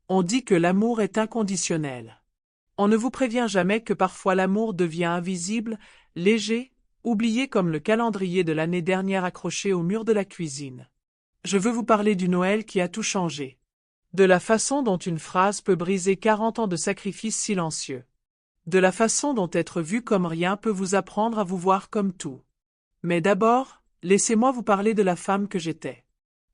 On dit que l'amour est inconditionnel. On ne vous prévient jamais que parfois l'amour devient invisible, léger, oublié comme le calendrier de l'année dernière accroché au mur de la cuisine. Je veux vous parler du Noël qui a tout changé. De la façon dont une phrase peut briser 40 ans de sacrifices silencieux. De la façon dont être vu comme rien peut vous apprendre à vous voir comme tout. Mais d'abord, laissez-moi vous parler de la femme que j'étais.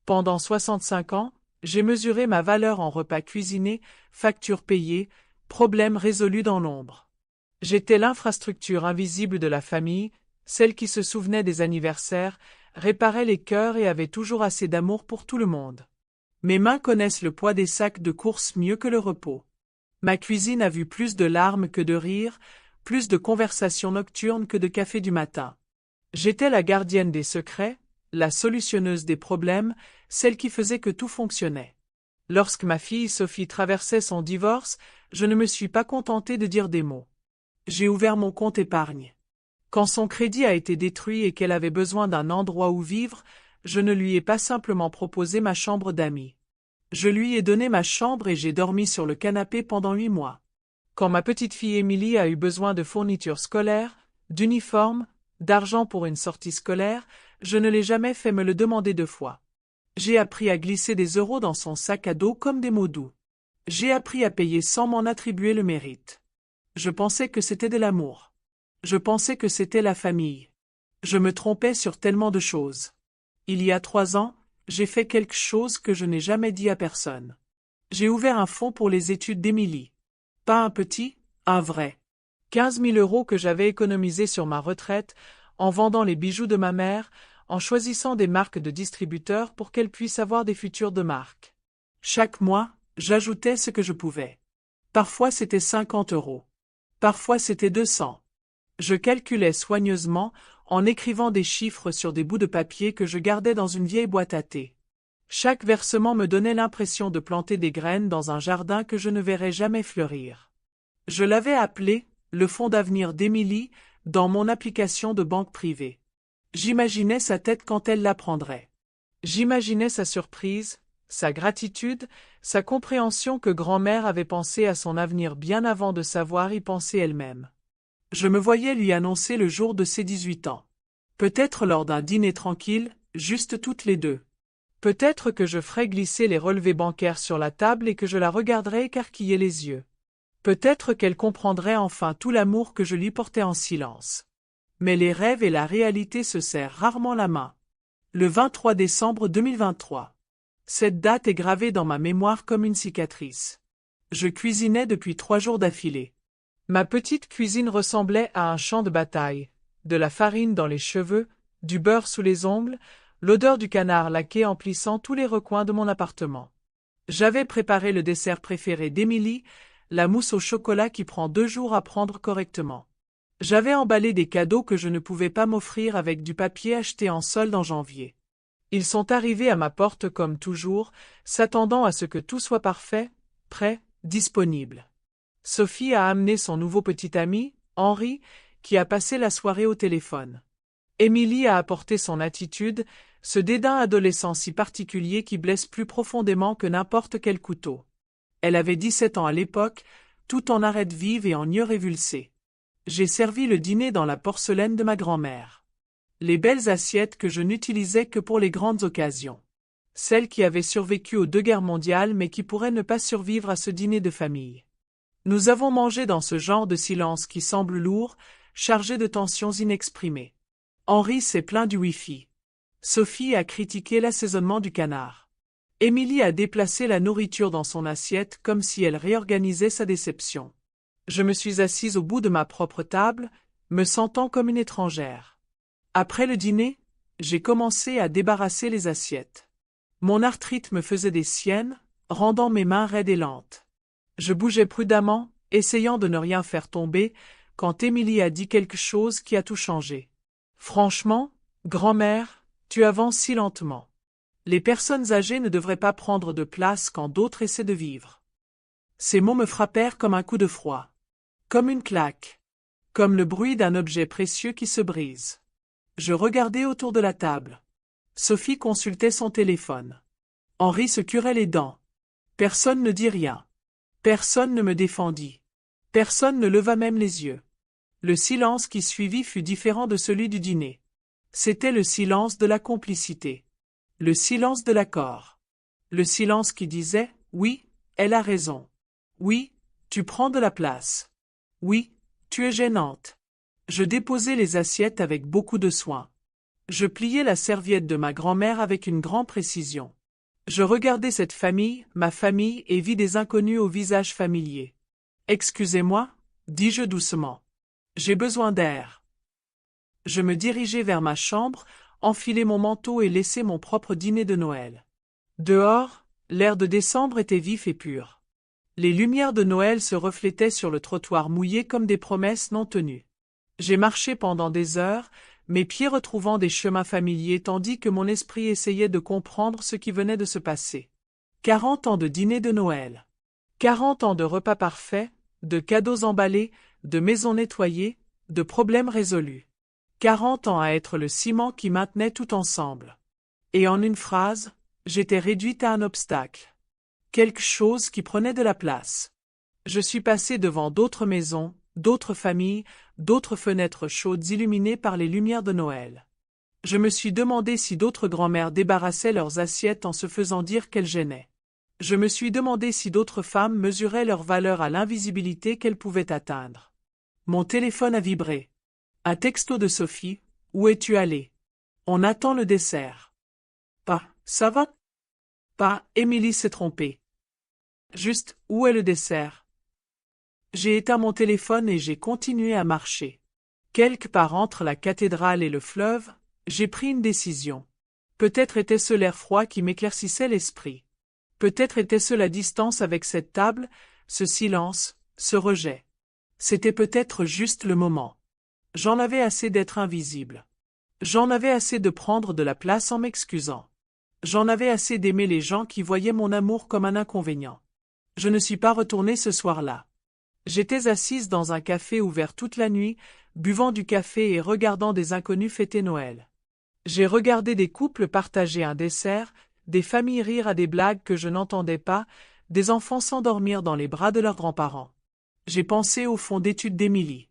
Pendant 65 ans, j'ai mesuré ma valeur en repas cuisinés, factures payées, problèmes résolus dans l'ombre. J'étais l'infrastructure invisible de la famille, celle qui se souvenait des anniversaires, réparait les cœurs et avait toujours assez d'amour pour tout le monde. Mes mains connaissent le poids des sacs de course mieux que le repos. Ma cuisine a vu plus de larmes que de rires, plus de conversations nocturnes que de café du matin. J'étais la gardienne des secrets, la solutionneuse des problèmes, celle qui faisait que tout fonctionnait. Lorsque ma fille Sophie traversait son divorce, je ne me suis pas contentée de dire des mots. J'ai ouvert mon compte épargne. Quand son crédit a été détruit et qu'elle avait besoin d'un endroit où vivre, je ne lui ai pas simplement proposé ma chambre d'amis. Je lui ai donné ma chambre et j'ai dormi sur le canapé pendant 8 mois. Quand ma petite fille Émilie a eu besoin de fournitures scolaires, d'uniformes, d'argent pour une sortie scolaire, je ne l'ai jamais fait me le demander 2 fois. J'ai appris à glisser des euros dans son sac à dos comme des mots doux. J'ai appris à payer sans m'en attribuer le mérite. Je pensais que c'était de l'amour. Je pensais que c'était la famille. Je me trompais sur tellement de choses. Il y a 3 ans, j'ai fait quelque chose que je n'ai jamais dit à personne. J'ai ouvert un fonds pour les études d'Émilie. Pas un petit, un vrai. 15 000 euros que j'avais économisés sur ma retraite, en vendant les bijoux de ma mère, en choisissant des marques de distributeurs pour qu'elle puisse avoir des futures de marque. Chaque mois, j'ajoutais ce que je pouvais. Parfois c'était 50 euros. Parfois c'était 200. Je calculais soigneusement, en écrivant des chiffres sur des bouts de papier que je gardais dans une vieille boîte à thé. Chaque versement me donnait l'impression de planter des graines dans un jardin que je ne verrais jamais fleurir. Je l'avais appelé le fonds d'avenir d'Émilie dans mon application de banque privée. J'imaginais sa tête quand elle l'apprendrait. J'imaginais sa surprise, sa gratitude, sa compréhension que grand-mère avait pensé à son avenir bien avant de savoir y penser elle-même. Je me voyais lui annoncer le jour de ses 18 ans. Peut-être lors d'un dîner tranquille, juste toutes les deux. Peut-être que je ferais glisser les relevés bancaires sur la table et que je la regarderais écarquiller les yeux. Peut-être qu'elle comprendrait enfin tout l'amour que je lui portais en silence. Mais les rêves et la réalité se serrent rarement la main. Le 23 décembre 2023. Cette date est gravée dans ma mémoire comme une cicatrice. Je cuisinais depuis 3 jours d'affilée. Ma petite cuisine ressemblait à un champ de bataille. De la farine dans les cheveux, du beurre sous les ongles, l'odeur du canard laqué emplissant tous les recoins de mon appartement. J'avais préparé le dessert préféré d'Émilie, la mousse au chocolat qui prend 2 jours à prendre correctement. J'avais emballé des cadeaux que je ne pouvais pas m'offrir avec du papier acheté en solde en janvier. Ils sont arrivés à ma porte comme toujours, s'attendant à ce que tout soit parfait, prêt, disponible. Sophie a amené son nouveau petit ami, Henri, qui a passé la soirée au téléphone. Émilie a apporté son attitude, ce dédain adolescent si particulier qui blesse plus profondément que n'importe quel couteau. Elle avait 17 ans à l'époque, tout en arête vive et en yeux révulsés. J'ai servi le dîner dans la porcelaine de ma grand-mère. Les belles assiettes que je n'utilisais que pour les grandes occasions. Celles qui avaient survécu aux 2 guerres mondiales mais qui pourraient ne pas survivre à ce dîner de famille. Nous avons mangé dans ce genre de silence qui semble lourd, chargé de tensions inexprimées. Henri s'est plaint du Wi-Fi. Sophie a critiqué l'assaisonnement du canard. Émilie a déplacé la nourriture dans son assiette comme si elle réorganisait sa déception. Je me suis assise au bout de ma propre table, me sentant comme une étrangère. Après le dîner, j'ai commencé à débarrasser les assiettes. Mon arthrite me faisait des siennes, rendant mes mains raides et lentes. Je bougeais prudemment, essayant de ne rien faire tomber, quand Émilie a dit quelque chose qui a tout changé. Franchement, grand-mère, tu avances si lentement. Les personnes âgées ne devraient pas prendre de place quand d'autres essaient de vivre. Ces mots me frappèrent comme un coup de froid. Comme une claque. Comme le bruit d'un objet précieux qui se brise. Je regardais autour de la table. Sophie consultait son téléphone. Henri se curait les dents. Personne ne dit rien. Personne ne me défendit. Personne ne leva même les yeux. Le silence qui suivit fut différent de celui du dîner. C'était le silence de la complicité. Le silence de l'accord. Le silence qui disait « Oui, elle a raison. Oui, tu prends de la place. Oui, tu es gênante. » Je déposai les assiettes avec beaucoup de soin. Je pliai la serviette de ma grand-mère avec une grande précision. Je regardai cette famille, ma famille, et vis des inconnus au visage familier. « Excusez-moi, dis-je doucement. J'ai besoin d'air. » Je me dirigeai vers ma chambre, enfilai mon manteau et laissai mon propre dîner de Noël. Dehors, l'air de décembre était vif et pur. Les lumières de Noël se reflétaient sur le trottoir mouillé comme des promesses non tenues. J'ai marché pendant des heures, mes pieds retrouvant des chemins familiers tandis que mon esprit essayait de comprendre ce qui venait de se passer. 40 ans de dîner de Noël. 40 ans de repas parfaits, de cadeaux emballés, de maisons nettoyées, de problèmes résolus. 40 ans à être le ciment qui maintenait tout ensemble. Et en une phrase, j'étais réduite à un obstacle. Quelque chose qui prenait de la place. Je suis passé devant d'autres maisons, d'autres familles, d'autres fenêtres chaudes illuminées par les lumières de Noël. Je me suis demandé si d'autres grand-mères débarrassaient leurs assiettes en se faisant dire qu'elles gênaient. Je me suis demandé si d'autres femmes mesuraient leur valeur à l'invisibilité qu'elles pouvaient atteindre. Mon téléphone a vibré. Un texto de Sophie. Où es-tu allé? On attend le dessert. Pas, ça va? Pas, Émilie s'est trompée. Juste, où est le dessert? J'ai éteint mon téléphone et j'ai continué à marcher. Quelque part entre la cathédrale et le fleuve, j'ai pris une décision. Peut-être était-ce l'air froid qui m'éclaircissait l'esprit. Peut-être était-ce la distance avec cette table, ce silence, ce rejet. C'était peut-être juste le moment. J'en avais assez d'être invisible. J'en avais assez de prendre de la place en m'excusant. J'en avais assez d'aimer les gens qui voyaient mon amour comme un inconvénient. Je ne suis pas retournée ce soir-là. J'étais assise dans un café ouvert toute la nuit, buvant du café et regardant des inconnus fêter Noël. J'ai regardé des couples partager un dessert, des familles rire à des blagues que je n'entendais pas, des enfants s'endormir dans les bras de leurs grands-parents. J'ai pensé au fonds d'études d'Émilie.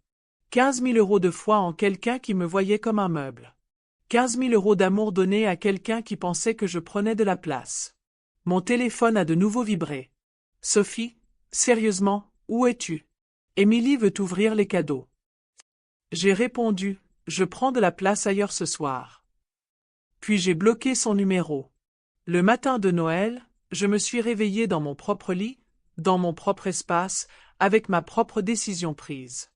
15 000 € de foi en quelqu'un qui me voyait comme un meuble. 15 000 € d'amour donné à quelqu'un qui pensait que je prenais de la place. Mon téléphone a de nouveau vibré. Sophie, sérieusement, où es-tu? Émilie veut ouvrir les cadeaux. J'ai répondu, je prends de la place ailleurs ce soir. Puis j'ai bloqué son numéro. Le matin de Noël, je me suis réveillée dans mon propre lit, dans mon propre espace, avec ma propre décision prise.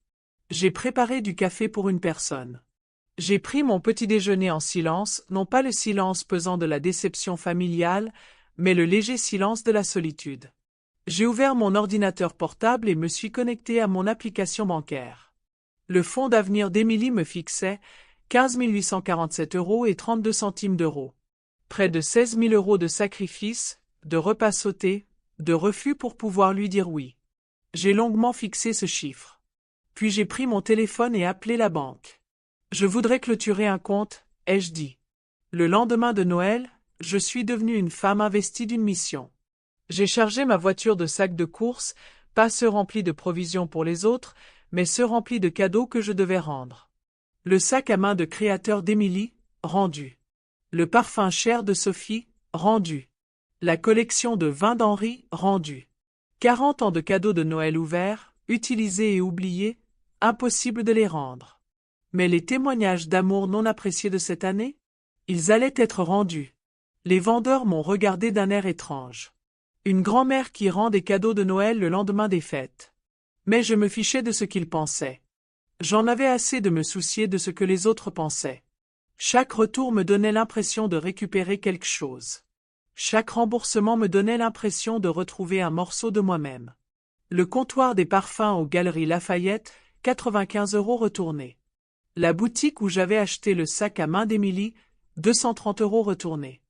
J'ai préparé du café pour une personne. J'ai pris mon petit déjeuner en silence, non pas le silence pesant de la déception familiale, mais le léger silence de la solitude. J'ai ouvert mon ordinateur portable et me suis connecté à mon application bancaire. Le fonds d'avenir d'Émilie me fixait 15 847 € et 32 centimes d'euros. Près de 16 000 € de sacrifices, de repas sautés, de refus pour pouvoir lui dire oui. J'ai longuement fixé ce chiffre. Puis j'ai pris mon téléphone et appelé la banque. Je voudrais clôturer un compte, ai-je dit. Le lendemain de Noël, je suis devenue une femme investie d'une mission. J'ai chargé ma voiture de sacs de courses, pas ceux remplis de provisions pour les autres, mais ceux remplis de cadeaux que je devais rendre. Le sac à main de créateur d'Émilie, rendu. Le parfum cher de Sophie, rendu. La collection de vins d'Henri, rendue. 40 ans de cadeaux de Noël ouverts, utilisés et oubliés, impossible de les rendre. Mais les témoignages d'amour non appréciés de cette année? Ils allaient être rendus. Les vendeurs m'ont regardé d'un air étrange. Une grand-mère qui rend des cadeaux de Noël le lendemain des fêtes. Mais je me fichais de ce qu'ils pensaient. J'en avais assez de me soucier de ce que les autres pensaient. Chaque retour me donnait l'impression de récupérer quelque chose. Chaque remboursement me donnait l'impression de retrouver un morceau de moi-même. Le comptoir des parfums aux Galeries Lafayette, 95 € retournés. La boutique où j'avais acheté le sac à main d'Émilie, 230 € retournés.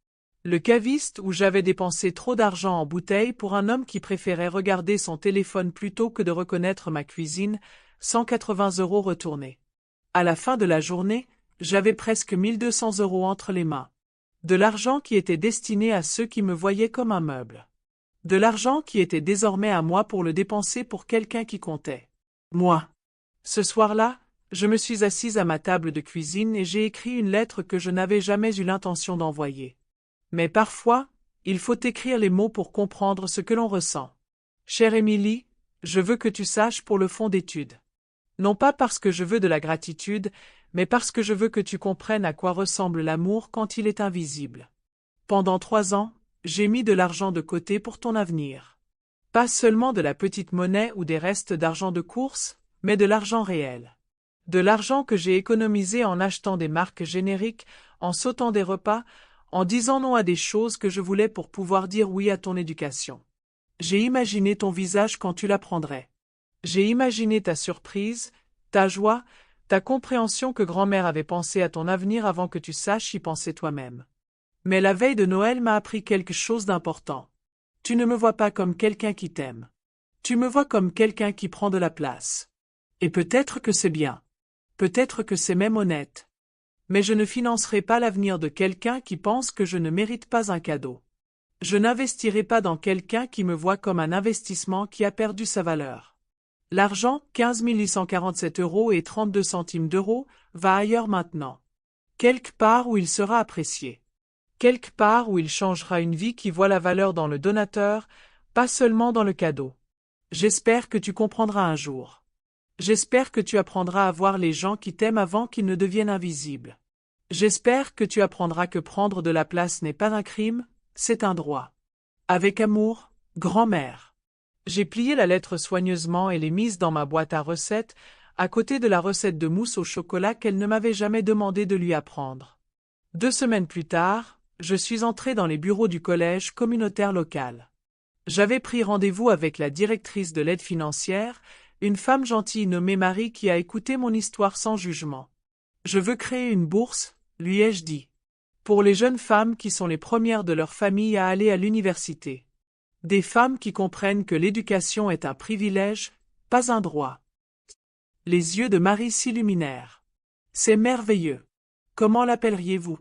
Le caviste où j'avais dépensé trop d'argent en bouteilles pour un homme qui préférait regarder son téléphone plutôt que de reconnaître ma cuisine, 180 € retournés. À la fin de la journée, j'avais presque 1200 € entre les mains. De l'argent qui était destiné à ceux qui me voyaient comme un meuble. De l'argent qui était désormais à moi pour le dépenser pour quelqu'un qui comptait. Moi. Ce soir-là, je me suis assise à ma table de cuisine et j'ai écrit une lettre que je n'avais jamais eu l'intention d'envoyer. Mais parfois, il faut écrire les mots pour comprendre ce que l'on ressent. Chère Émilie, je veux que tu saches pour le fond d'études. Non pas parce que je veux de la gratitude, mais parce que je veux que tu comprennes à quoi ressemble l'amour quand il est invisible. Pendant 3 ans, j'ai mis de l'argent de côté pour ton avenir. Pas seulement de la petite monnaie ou des restes d'argent de course, mais de l'argent réel. De l'argent que j'ai économisé en achetant des marques génériques, en sautant des repas, en disant non à des choses que je voulais pour pouvoir dire oui à ton éducation. J'ai imaginé ton visage quand tu l'apprendrais. J'ai imaginé ta surprise, ta joie, ta compréhension que grand-mère avait pensé à ton avenir avant que tu saches y penser toi-même. Mais la veille de Noël m'a appris quelque chose d'important. Tu ne me vois pas comme quelqu'un qui t'aime. Tu me vois comme quelqu'un qui prend de la place. Et peut-être que c'est bien. Peut-être que c'est même honnête. Mais je ne financerai pas l'avenir de quelqu'un qui pense que je ne mérite pas un cadeau. Je n'investirai pas dans quelqu'un qui me voit comme un investissement qui a perdu sa valeur. L'argent, 15 847 € et 32 centimes d'euros, va ailleurs maintenant. Quelque part où il sera apprécié. Quelque part où il changera une vie qui voit la valeur dans le donateur, pas seulement dans le cadeau. J'espère que tu comprendras un jour. J'espère que tu apprendras à voir les gens qui t'aiment avant qu'ils ne deviennent invisibles. J'espère que tu apprendras que prendre de la place n'est pas un crime, c'est un droit. Avec amour, grand-mère. J'ai plié la lettre soigneusement et l'ai mise dans ma boîte à recettes, à côté de la recette de mousse au chocolat qu'elle ne m'avait jamais demandé de lui apprendre. 2 semaines plus tard, je suis entré dans les bureaux du collège communautaire local. J'avais pris rendez-vous avec la directrice de l'aide financière, une femme gentille nommée Marie qui a écouté mon histoire sans jugement. Je veux créer une bourse, lui ai-je dit. Pour les jeunes femmes qui sont les premières de leur famille à aller à l'université. Des femmes qui comprennent que l'éducation est un privilège, pas un droit. Les yeux de Marie s'illuminèrent. C'est merveilleux. Comment l'appelleriez-vous?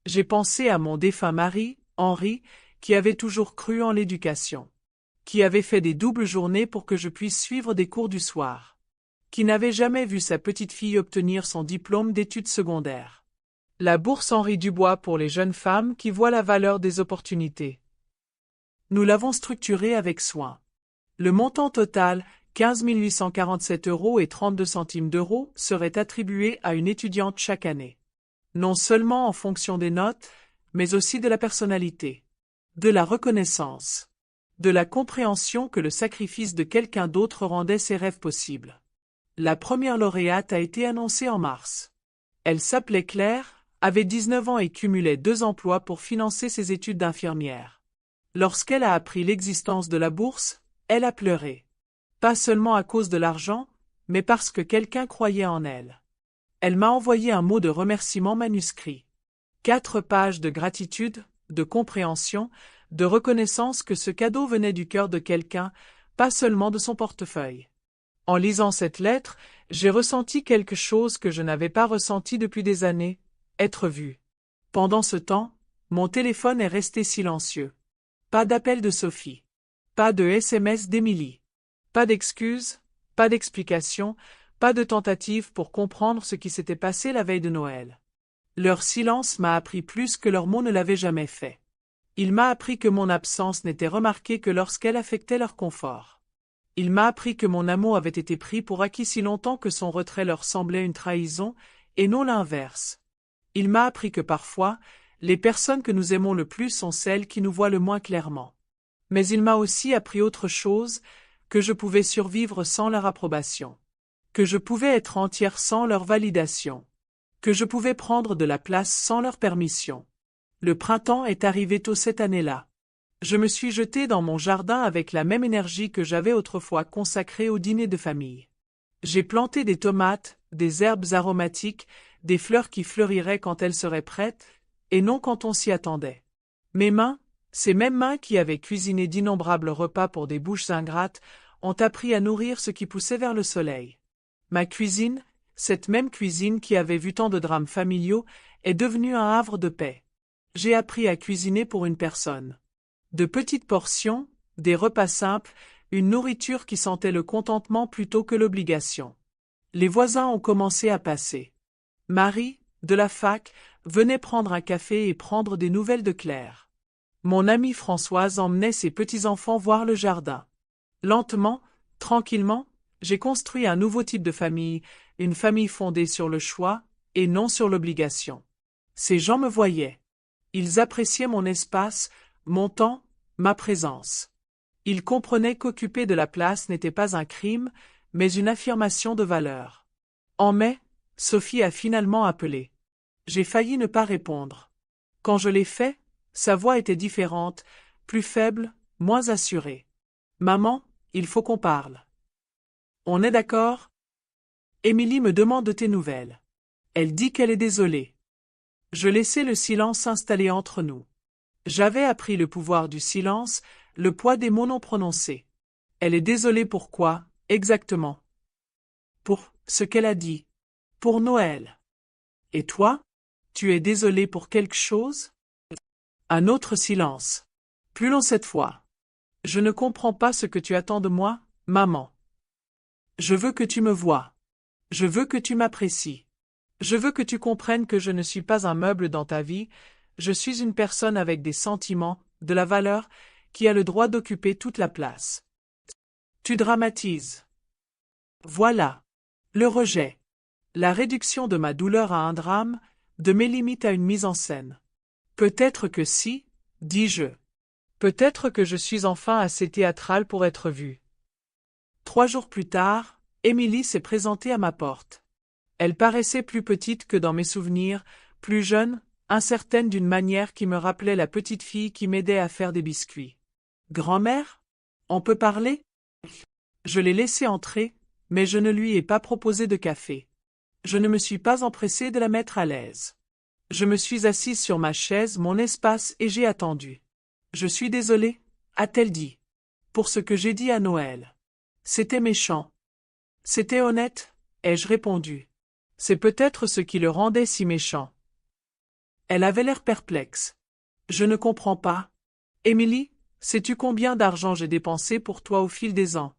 J'ai pensé à mon défunt mari, Henri, qui avait toujours cru en l'éducation. Qui avait fait des doubles journées pour que je puisse suivre des cours du soir. Qui n'avait jamais vu sa petite fille obtenir son diplôme d'études secondaires. La bourse Henri Dubois pour les jeunes femmes qui voient la valeur des opportunités. Nous l'avons structurée avec soin. Le montant total, 15 847 € et 32 centimes d'euros, serait attribué à une étudiante chaque année. Non seulement en fonction des notes, mais aussi de la personnalité. De la reconnaissance. De la compréhension que le sacrifice de quelqu'un d'autre rendait ses rêves possibles. La première lauréate a été annoncée en mars. Elle s'appelait Claire, avait 19 ans et cumulait 2 emplois pour financer ses études d'infirmière. Lorsqu'elle a appris l'existence de la bourse, elle a pleuré. Pas seulement à cause de l'argent, mais parce que quelqu'un croyait en elle. Elle m'a envoyé un mot de remerciement manuscrit. 4 pages de gratitude, de compréhension, de reconnaissance que ce cadeau venait du cœur de quelqu'un, pas seulement de son portefeuille. En lisant cette lettre, j'ai ressenti quelque chose que je n'avais pas ressenti depuis des années, être vu. Pendant ce temps, mon téléphone est resté silencieux. Pas d'appel de Sophie. Pas de SMS d'Émilie. Pas d'excuses, pas d'explications, pas de tentative pour comprendre ce qui s'était passé la veille de Noël. Leur silence m'a appris plus que leurs mots ne l'avaient jamais fait. Il m'a appris que mon absence n'était remarquée que lorsqu'elle affectait leur confort. Il m'a appris que mon amour avait été pris pour acquis si longtemps que son retrait leur semblait une trahison, et non l'inverse. Il m'a appris que parfois, les personnes que nous aimons le plus sont celles qui nous voient le moins clairement. Mais il m'a aussi appris autre chose, que je pouvais survivre sans leur approbation. Que je pouvais être entière sans leur validation. Que je pouvais prendre de la place sans leur permission. Le printemps est arrivé tôt cette année-là. Je me suis jetée dans mon jardin avec la même énergie que j'avais autrefois consacrée au dîner de famille. J'ai planté des tomates, des herbes aromatiques, des fleurs qui fleuriraient quand elles seraient prêtes, et non quand on s'y attendait. Mes mains, ces mêmes mains qui avaient cuisiné d'innombrables repas pour des bouches ingrates, ont appris à nourrir ce qui poussait vers le soleil. Ma cuisine, cette même cuisine qui avait vu tant de drames familiaux, est devenue un havre de paix. J'ai appris à cuisiner pour une personne. De petites portions, des repas simples, une nourriture qui sentait le contentement plutôt que l'obligation. Les voisins ont commencé à passer. Marie, de la fac, venait prendre un café et prendre des nouvelles de Claire. Mon amie Françoise emmenait ses petits-enfants voir le jardin. Lentement, tranquillement, j'ai construit un nouveau type de famille, une famille fondée sur le choix, et non sur l'obligation. Ces gens me voyaient. Ils appréciaient mon espace, mon temps, ma présence. Ils comprenaient qu'occuper de la place n'était pas un crime, mais une affirmation de valeur. En mai, Sophie a finalement appelé. J'ai failli ne pas répondre. Quand je l'ai fait, sa voix était différente, plus faible, moins assurée. « Maman, il faut qu'on parle. »« On est d'accord ?» Émilie me demande de tes nouvelles. Elle dit qu'elle est désolée. Je laissais le silence s'installer entre nous. J'avais appris le pouvoir du silence, le poids des mots non prononcés. Elle est désolée pourquoi, exactement? Pour ce qu'elle a dit. Pour Noël. Et toi? Tu es désolé pour quelque chose? Un autre silence. Plus long cette fois. Je ne comprends pas ce que tu attends de moi, maman. Je veux que tu me vois. Je veux que tu m'apprécies. Je veux que tu comprennes que je ne suis pas un meuble dans ta vie, je suis une personne avec des sentiments, de la valeur, qui a le droit d'occuper toute la place. Tu dramatises. Voilà. Le rejet. La réduction de ma douleur à un drame, de mes limites à une mise en scène. Peut-être que si, dis-je. Peut-être que je suis enfin assez théâtrale pour être vue. 3 jours plus tard, Émilie s'est présentée à ma porte. Elle paraissait plus petite que dans mes souvenirs, plus jeune, incertaine d'une manière qui me rappelait la petite fille qui m'aidait à faire des biscuits. « Grand-mère? On peut parler ?» Je l'ai laissée entrer, mais je ne lui ai pas proposé de café. Je ne me suis pas empressée de la mettre à l'aise. Je me suis assise sur ma chaise, mon espace, et j'ai attendu. « Je suis désolée, » a-t-elle dit, « pour ce que j'ai dit à Noël. C'était méchant. »« C'était honnête, » ai-je répondu. « C'est peut-être ce qui le rendait si méchant. » Elle avait l'air perplexe. « Je ne comprends pas. Émilie, sais-tu combien d'argent j'ai dépensé pour toi au fil des ans? »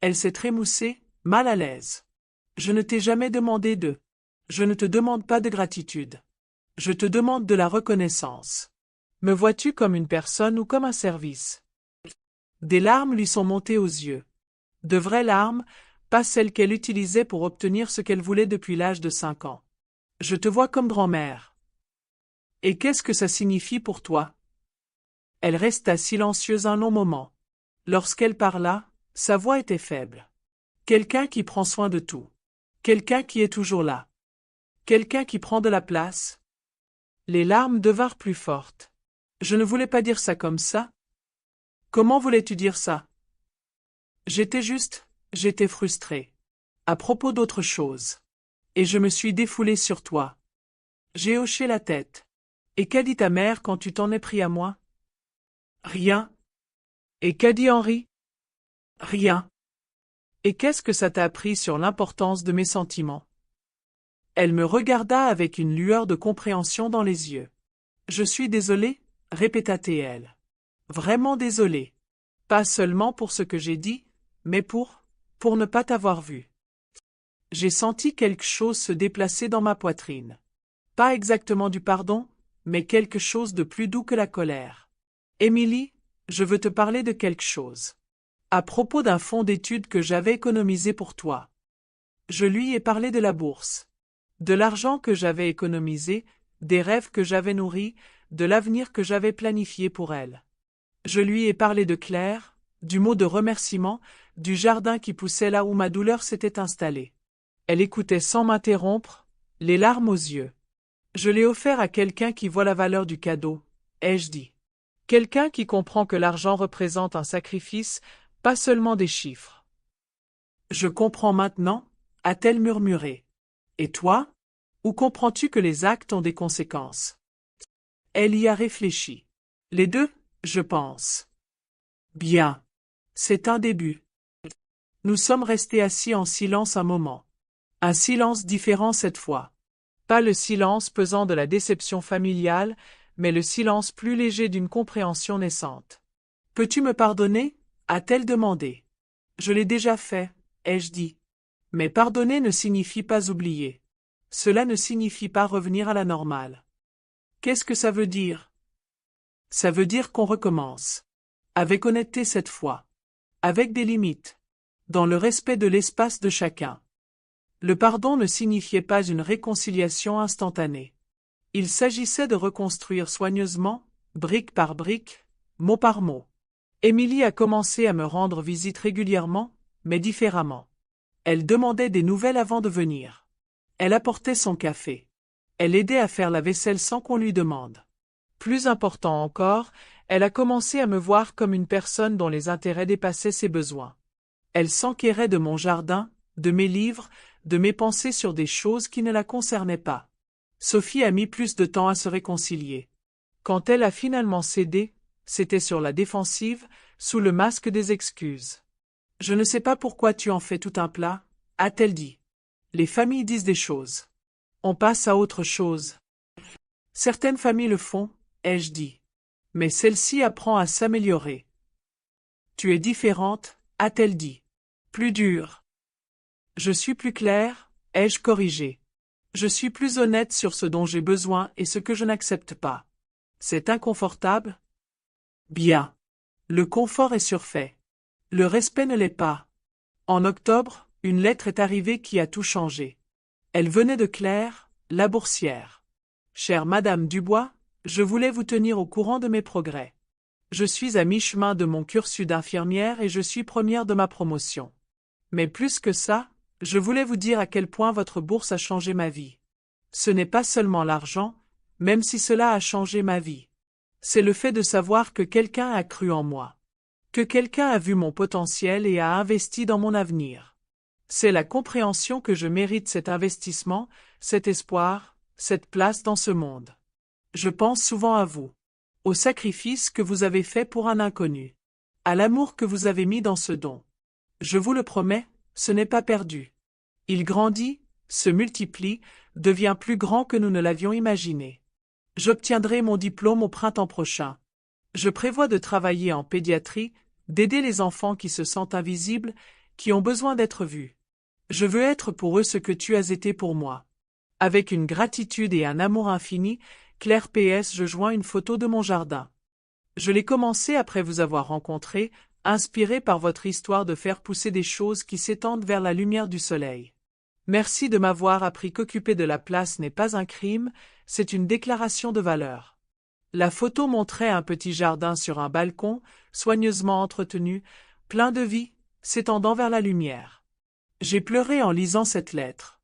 Elle s'est trémoussée, mal à l'aise. « Je ne t'ai jamais demandé de. Je ne te demande pas de gratitude. Je te demande de la reconnaissance. Me vois-tu comme une personne ou comme un service? » Des larmes lui sont montées aux yeux. De vraies larmes, pas celles qu'elle utilisait pour obtenir ce qu'elle voulait depuis l'âge de 5 ans. « Je te vois comme grand-mère. »« Et qu'est-ce que ça signifie pour toi? » Elle resta silencieuse un long moment. Lorsqu'elle parla, sa voix était faible. Quelqu'un qui prend soin de tout. Quelqu'un qui est toujours là. Quelqu'un qui prend de la place. Les larmes devinrent plus fortes. Je ne voulais pas dire ça comme ça. Comment voulais-tu dire ça? J'étais frustrée. À propos d'autre chose. Et je me suis défoulée sur toi. J'ai hoché la tête. Et qu'a dit ta mère quand tu t'en es pris à moi? Rien. Et qu'a dit Henri? Rien. Et qu'est-ce que ça t'a appris sur l'importance de mes sentiments? Elle me regarda avec une lueur de compréhension dans les yeux. Je suis désolée, répéta-t-elle. Vraiment désolée. Pas seulement pour ce que j'ai dit, mais pour ne pas t'avoir vu. J'ai senti quelque chose se déplacer dans ma poitrine. Pas exactement du pardon, mais quelque chose de plus doux que la colère. Émilie, je veux te parler de quelque chose. À propos d'un fonds d'études que j'avais économisé pour toi. Je lui ai parlé de la bourse. De l'argent que j'avais économisé, des rêves que j'avais nourris, de l'avenir que j'avais planifié pour elle. Je lui ai parlé de Claire, du mot de remerciement, du jardin qui poussait là où ma douleur s'était installée. Elle écoutait sans m'interrompre, les larmes aux yeux. Je l'ai offert à quelqu'un qui voit la valeur du cadeau, ai-je dit. Quelqu'un qui comprend que l'argent représente un sacrifice, pas seulement des chiffres. Je comprends maintenant, a-t-elle murmuré. Et toi? Où comprends-tu que les actes ont des conséquences? Elle y a réfléchi. Les deux, je pense. Bien. C'est un début. Nous sommes restés assis en silence un moment. Un silence différent cette fois. Pas le silence pesant de la déception familiale, mais le silence plus léger d'une compréhension naissante. « Peux-tu me pardonner » a-t-elle demandé. « Je l'ai déjà fait » ai-je dit. Mais pardonner ne signifie pas oublier. Cela ne signifie pas revenir à la normale. Qu'est-ce que ça veut dire? Ça veut dire qu'on recommence. Avec honnêteté cette fois. Avec des limites. Dans le respect de l'espace de chacun. Le pardon ne signifiait pas une réconciliation instantanée. Il s'agissait de reconstruire soigneusement, brique par brique, mot par mot. Émilie a commencé à me rendre visite régulièrement, mais différemment. Elle demandait des nouvelles avant de venir. Elle apportait son café. Elle aidait à faire la vaisselle sans qu'on lui demande. Plus important encore, elle a commencé à me voir comme une personne dont les intérêts dépassaient ses besoins. Elle s'enquérait de mon jardin, de mes livres, de mes pensées sur des choses qui ne la concernaient pas. Sophie a mis plus de temps à se réconcilier. Quand elle a finalement cédé, c'était sur la défensive, sous le masque des excuses. « Je ne sais pas pourquoi tu en fais tout un plat » a-t-elle dit. Les familles disent des choses. On passe à autre chose. Certaines familles le font, ai-je dit. Mais celle-ci apprend à s'améliorer. Tu es différente, a-t-elle dit. Plus dure. Je suis plus claire, ai-je corrigé. Je suis plus honnête sur ce dont j'ai besoin et ce que je n'accepte pas. C'est inconfortable? Bien. Le confort est surfait. Le respect ne l'est pas. En octobre, une lettre est arrivée qui a tout changé. Elle venait de Claire, la boursière. Chère Madame Dubois, je voulais vous tenir au courant de mes progrès. Je suis à mi-chemin de mon cursus d'infirmière et je suis première de ma promotion. Mais plus que ça, je voulais vous dire à quel point votre bourse a changé ma vie. Ce n'est pas seulement l'argent, même si cela a changé ma vie. C'est le fait de savoir que quelqu'un a cru en moi. Que quelqu'un a vu mon potentiel et a investi dans mon avenir. C'est la compréhension que je mérite cet investissement, cet espoir, cette place dans ce monde. Je pense souvent à vous. Au sacrifice que vous avez fait pour un inconnu. À l'amour que vous avez mis dans ce don. Je vous le promets, ce n'est pas perdu. Il grandit, se multiplie, devient plus grand que nous ne l'avions imaginé. J'obtiendrai mon diplôme au printemps prochain. Je prévois de travailler en pédiatrie, d'aider les enfants qui se sentent invisibles, qui ont besoin d'être vus. Je veux être pour eux ce que tu as été pour moi. Avec une gratitude et un amour infini, Claire PS. Je joins une photo de mon jardin. Je l'ai commencé après vous avoir rencontré, inspiré par votre histoire de faire pousser des choses qui s'étendent vers la lumière du soleil. Merci de m'avoir appris qu'occuper de la place n'est pas un crime, c'est une déclaration de valeur. La photo montrait un petit jardin sur un balcon, soigneusement entretenu, plein de vie, s'étendant vers la lumière. J'ai pleuré en lisant cette lettre.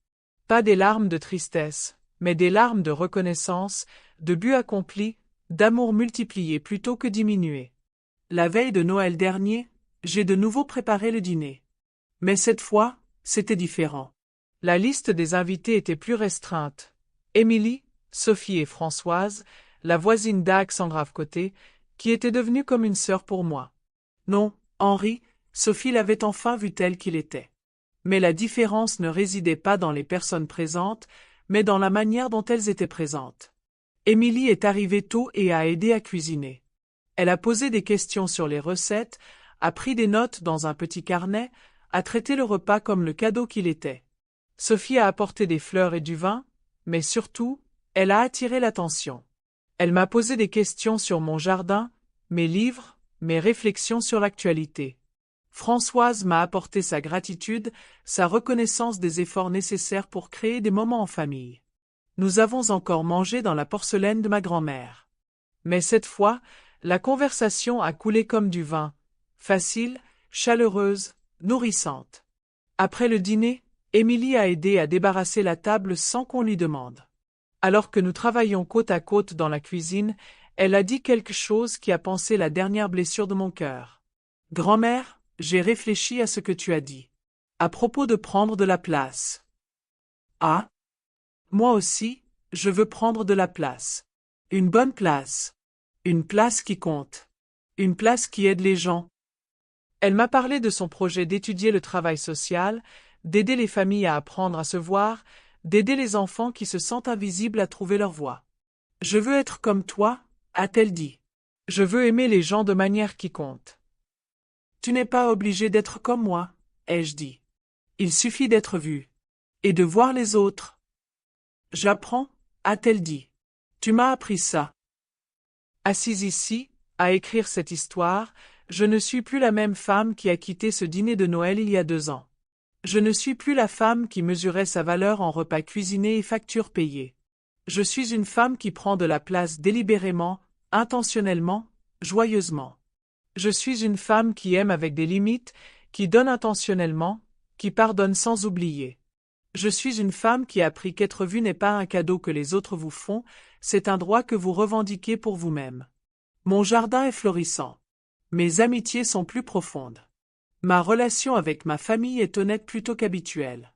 Pas des larmes de tristesse, mais des larmes de reconnaissance, de but accompli, d'amour multiplié plutôt que diminué. La veille de Noël dernier, j'ai de nouveau préparé le dîner. Mais cette fois, c'était différent. La liste des invités était plus restreinte. Émilie, Sophie et Françoise, la voisine d'Alexandra Côté, qui était devenue comme une sœur pour moi. Non, Henri, Sophie l'avait enfin vu tel qu'il était. Mais la différence ne résidait pas dans les personnes présentes, mais dans la manière dont elles étaient présentes. Émilie est arrivée tôt et a aidé à cuisiner. Elle a posé des questions sur les recettes, a pris des notes dans un petit carnet, a traité le repas comme le cadeau qu'il était. Sophie a apporté des fleurs et du vin, mais surtout, elle a attiré l'attention. Elle m'a posé des questions sur mon jardin, mes livres, mes réflexions sur l'actualité. Françoise m'a apporté sa gratitude, sa reconnaissance des efforts nécessaires pour créer des moments en famille. Nous avons encore mangé dans la porcelaine de ma grand-mère. Mais cette fois, la conversation a coulé comme du vin, facile, chaleureuse, nourrissante. Après le dîner, Émilie a aidé à débarrasser la table sans qu'on lui demande. Alors que nous travaillions côte à côte dans la cuisine, elle a dit quelque chose qui a pansé la dernière blessure de mon cœur. « Grand-mère, j'ai réfléchi à ce que tu as dit. À propos de prendre de la place. » Ah? Moi aussi, je veux prendre de la place. Une bonne place. Une place qui compte. Une place qui aide les gens. Elle m'a parlé de son projet d'étudier le travail social, d'aider les familles à apprendre à se voir, d'aider les enfants qui se sentent invisibles à trouver leur voie. Je veux être comme toi, a-t-elle dit. Je veux aimer les gens de manière qui compte. Tu n'es pas obligé d'être comme moi, ai-je dit. Il suffit d'être vu. Et de voir les autres. J'apprends, a-t-elle dit. Tu m'as appris ça. Assise ici, à écrire cette histoire, je ne suis plus la même femme qui a quitté ce dîner de Noël il y a 2 ans. Je ne suis plus la femme qui mesurait sa valeur en repas cuisinés et factures payées. Je suis une femme qui prend de la place délibérément, intentionnellement, joyeusement. Je suis une femme qui aime avec des limites, qui donne intentionnellement, qui pardonne sans oublier. Je suis une femme qui a appris qu'être vue n'est pas un cadeau que les autres vous font, c'est un droit que vous revendiquez pour vous-même. Mon jardin est florissant. Mes amitiés sont plus profondes. Ma relation avec ma famille est honnête plutôt qu'habituelle.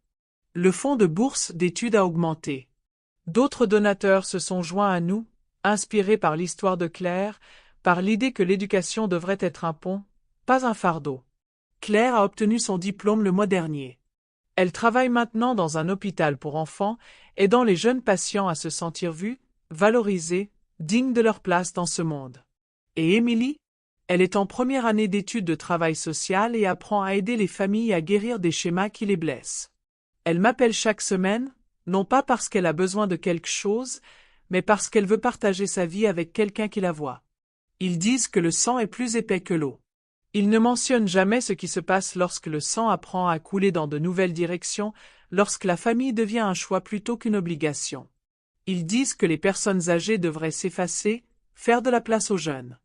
Le fonds de bourse d'études a augmenté. D'autres donateurs se sont joints à nous, inspirés par l'histoire de Claire, par l'idée que l'éducation devrait être un pont, pas un fardeau. Claire a obtenu son diplôme le mois dernier. Elle travaille maintenant dans un hôpital pour enfants, aidant les jeunes patients à se sentir vus, valorisés, dignes de leur place dans ce monde. Et Émilie? Elle est en première année d'études de travail social et apprend à aider les familles à guérir des schémas qui les blessent. Elle m'appelle chaque semaine, non pas parce qu'elle a besoin de quelque chose, mais parce qu'elle veut partager sa vie avec quelqu'un qui la voit. Ils disent que le sang est plus épais que l'eau. Ils ne mentionnent jamais ce qui se passe lorsque le sang apprend à couler dans de nouvelles directions, lorsque la famille devient un choix plutôt qu'une obligation. Ils disent que les personnes âgées devraient s'effacer, faire de la place aux jeunes.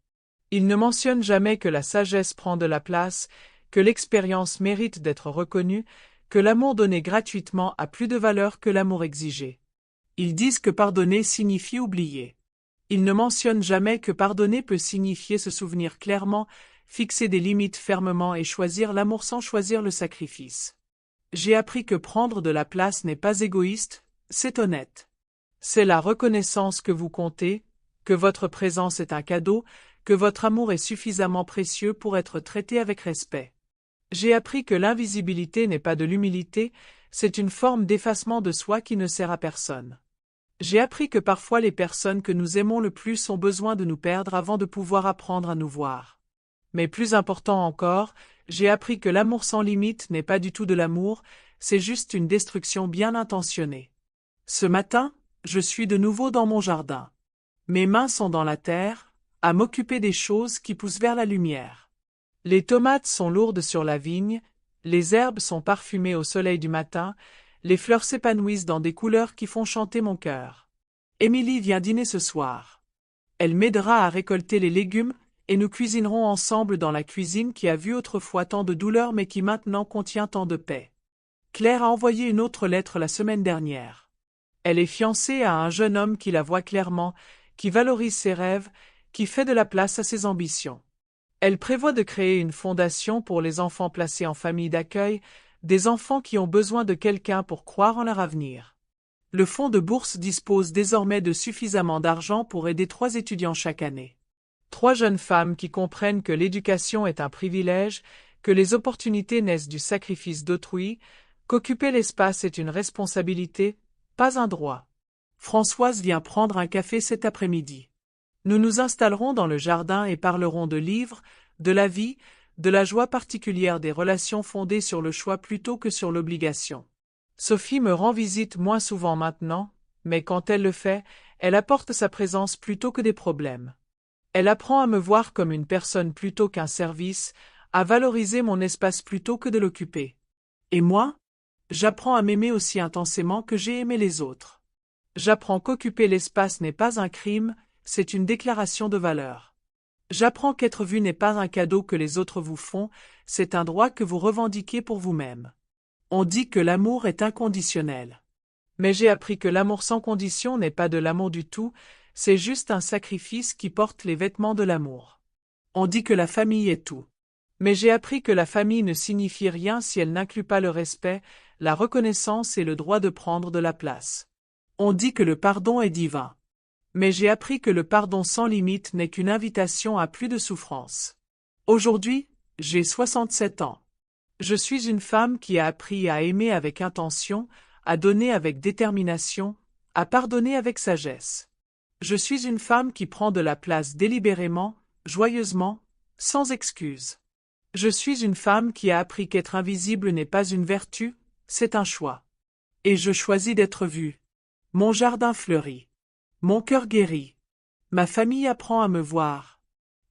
Ils ne mentionnent jamais que la sagesse prend de la place, que l'expérience mérite d'être reconnue, que l'amour donné gratuitement a plus de valeur que l'amour exigé. Ils disent que pardonner signifie oublier. Ils ne mentionnent jamais que pardonner peut signifier se souvenir clairement, fixer des limites fermement et choisir l'amour sans choisir le sacrifice. J'ai appris que prendre de la place n'est pas égoïste, c'est honnête. C'est la reconnaissance que vous comptez, que votre présence est un cadeau, que votre amour est suffisamment précieux pour être traité avec respect. J'ai appris que l'invisibilité n'est pas de l'humilité, c'est une forme d'effacement de soi qui ne sert à personne. J'ai appris que parfois les personnes que nous aimons le plus ont besoin de nous perdre avant de pouvoir apprendre à nous voir. Mais plus important encore, j'ai appris que l'amour sans limite n'est pas du tout de l'amour, c'est juste une destruction bien intentionnée. Ce matin, je suis de nouveau dans mon jardin. Mes mains sont dans la terre, à m'occuper des choses qui poussent vers la lumière. Les tomates sont lourdes sur la vigne, les herbes sont parfumées au soleil du matin, les fleurs s'épanouissent dans des couleurs qui font chanter mon cœur. Émilie vient dîner ce soir. Elle m'aidera à récolter les légumes, et nous cuisinerons ensemble dans la cuisine qui a vu autrefois tant de douleur mais qui maintenant contient tant de paix. Claire a envoyé une autre lettre la semaine dernière. Elle est fiancée à un jeune homme qui la voit clairement, qui valorise ses rêves, qui fait de la place à ses ambitions. Elle prévoit de créer une fondation pour les enfants placés en famille d'accueil, des enfants qui ont besoin de quelqu'un pour croire en leur avenir. Le fonds de bourse dispose désormais de suffisamment d'argent pour aider 3 étudiants chaque année. 3 jeunes femmes qui comprennent que l'éducation est un privilège, que les opportunités naissent du sacrifice d'autrui, qu'occuper l'espace est une responsabilité, pas un droit. Françoise vient prendre un café cet après-midi. Nous nous installerons dans le jardin et parlerons de livres, de la vie, de la joie particulière des relations fondées sur le choix plutôt que sur l'obligation. Sophie me rend visite moins souvent maintenant, mais quand elle le fait, elle apporte sa présence plutôt que des problèmes. Elle apprend à me voir comme une personne plutôt qu'un service, à valoriser mon espace plutôt que de l'occuper. Et moi? J'apprends à m'aimer aussi intensément que j'ai aimé les autres. J'apprends qu'occuper l'espace n'est pas un crime, c'est une déclaration de valeur. J'apprends qu'être vu n'est pas un cadeau que les autres vous font, c'est un droit que vous revendiquez pour vous-même. On dit que l'amour est inconditionnel. Mais j'ai appris que l'amour sans condition n'est pas de l'amour du tout, c'est juste un sacrifice qui porte les vêtements de l'amour. On dit que la famille est tout. Mais j'ai appris que la famille ne signifie rien si elle n'inclut pas le respect, la reconnaissance et le droit de prendre de la place. On dit que le pardon est divin. Mais j'ai appris que le pardon sans limite n'est qu'une invitation à plus de souffrance. Aujourd'hui, j'ai 67 ans. Je suis une femme qui a appris à aimer avec intention, à donner avec détermination, à pardonner avec sagesse. Je suis une femme qui prend de la place délibérément, joyeusement, sans excuse. Je suis une femme qui a appris qu'être invisible n'est pas une vertu, c'est un choix. Et je choisis d'être vue. Mon jardin fleurit. Mon cœur guérit. Ma famille apprend à me voir.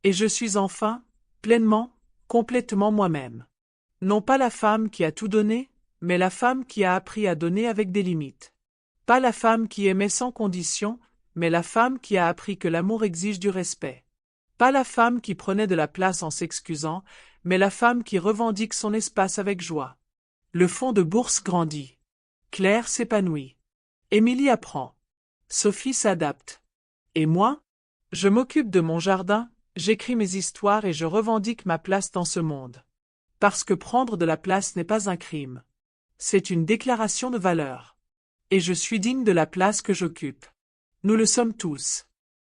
Et je suis enfin, pleinement, complètement moi-même. Non pas la femme qui a tout donné, mais la femme qui a appris à donner avec des limites. Pas la femme qui aimait sans condition, mais la femme qui a appris que l'amour exige du respect. Pas la femme qui prenait de la place en s'excusant, mais la femme qui revendique son espace avec joie. Le fond de bourse grandit. Claire s'épanouit. Émilie apprend. Sophie s'adapte. Et moi? Je m'occupe de mon jardin, j'écris mes histoires et je revendique ma place dans ce monde. Parce que prendre de la place n'est pas un crime. C'est une déclaration de valeur. Et je suis digne de la place que j'occupe. Nous le sommes tous.